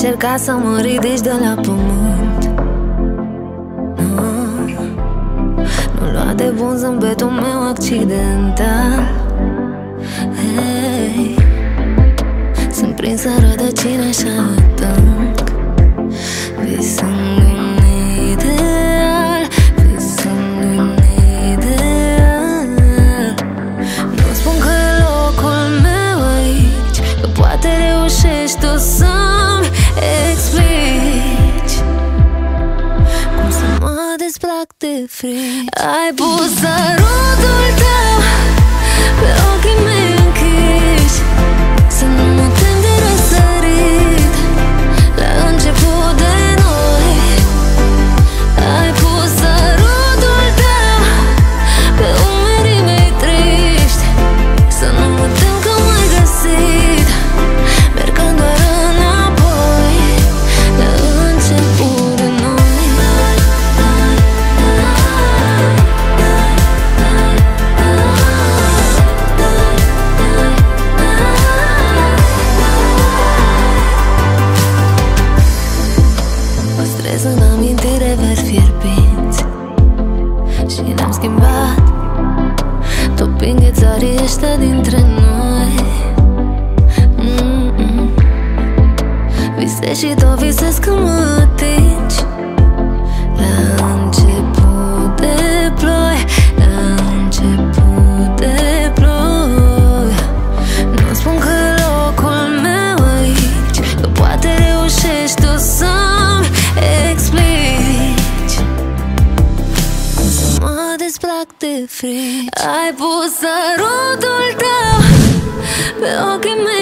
încerca să mă ridici de la pământ. Nu lua de bun zâmbetul meu accidental. Hey, sunt prinsă rădăcina așa adânc, visând un ideal, visând un ideal. Nu spun că e locul meu aici, că poate reușești tu să-mi explici cum să mă desplac de frici. Ai pus sărutul tău pe ochii mei închiși, să nu mă tem de răsărit la început de noi. Ai pus sărutul tău pe umerii mei triști, să nu mă tem că m-ai găsit mergând doar înapoi la început de noi. Păstrez în amintire veri fierbinți și ne-am schimbat, topind ghețarii ăștia dintre noi. Visezi și tot visezi că mă atingi la început de ploi, la început de ploi. Nu spun că e locul meu aici, că poate reușești tu să-mi explici cum să mă desplac de frici. Ai pus sărutul tău pe ochii mei